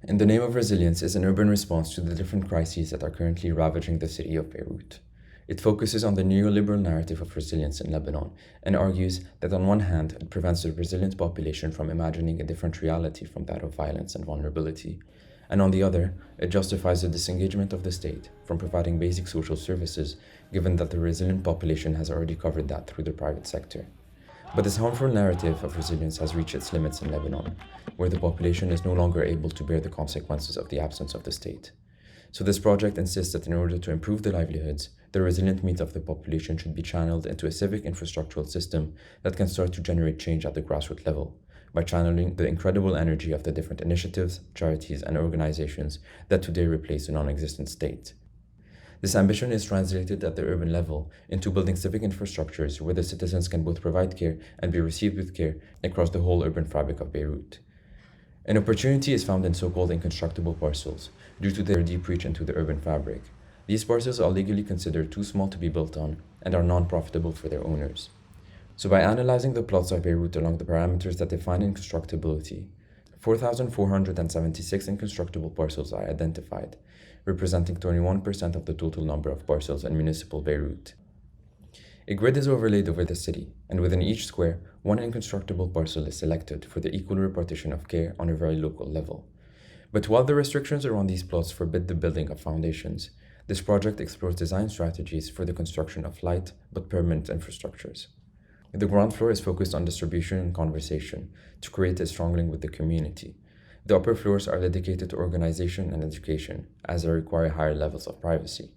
In the Name of Resilience is an urban response to the different crises that are currently ravaging the city of Beirut. It focuses on the neoliberal narrative of resilience in Lebanon and argues that on one hand, it prevents the resilient population from imagining a different reality from that of violence and vulnerability, and on the other, it justifies the disengagement of the state from providing basic social services, given that the resilient population has already covered that through the private sector. But this harmful narrative of resilience has reached its limits in Lebanon, where the population is no longer able to bear the consequences of the absence of the state. So this project insists that in order to improve the livelihoods, the resilient meat of the population should be channeled into a civic infrastructural system that can start to generate change at the grassroots level, by channeling the incredible energy of the different initiatives, charities, and organizations that today replace the non-existent state. This ambition is translated at the urban level into building civic infrastructures where the citizens can both provide care and be received with care across the whole urban fabric of Beirut. An opportunity is found in so-called inconstructible parcels due to their deep reach into the urban fabric. These parcels are legally considered too small to be built on and are non-profitable for their owners. So by analyzing the plots of Beirut along the parameters that define inconstructibility, 4,476 inconstructible parcels are identified, representing 21% of the total number of parcels in municipal Beirut. A grid is overlaid over the city, and within each square, one inconstructible parcel is selected for the equal repartition of care on a very local level. But while the restrictions around these plots forbid the building of foundations, this project explores design strategies for the construction of light but permanent infrastructures. The ground floor is focused on distribution and conversation to create a strong link with the community. The upper floors are dedicated to organization and education, as they require higher levels of privacy.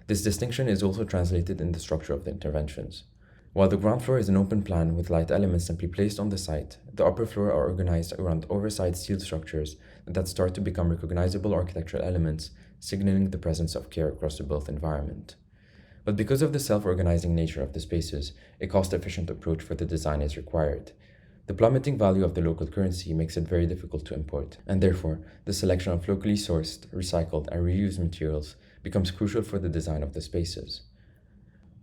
This distinction is also translated in the structure of the interventions. While the ground floor is an open plan with light elements simply placed on the site, the upper floor are organized around oversized steel structures that start to become recognizable architectural elements, signaling the presence of care across the built environment. But because of the self-organizing nature of the spaces, a cost-efficient approach for the design is required. The plummeting value of the local currency makes it very difficult to import, and therefore, the selection of locally sourced, recycled, and reused materials becomes crucial for the design of the spaces.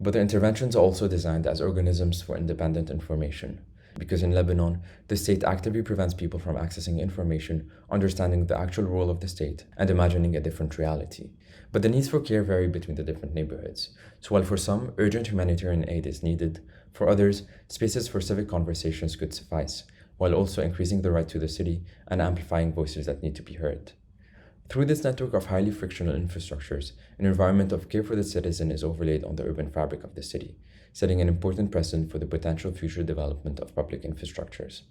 But the interventions are also designed as organisms for independent information, because in Lebanon, the state actively prevents people from accessing information, understanding the actual role of the state, and imagining a different reality. But the needs for care vary between the different neighborhoods. So while for some, urgent humanitarian aid is needed, for others, spaces for civic conversations could suffice, while also increasing the right to the city and amplifying voices that need to be heard. Through this network of highly frictional infrastructures, an environment of care for the citizen is overlaid on the urban fabric of the city, setting an important precedent for the potential future development of public infrastructures.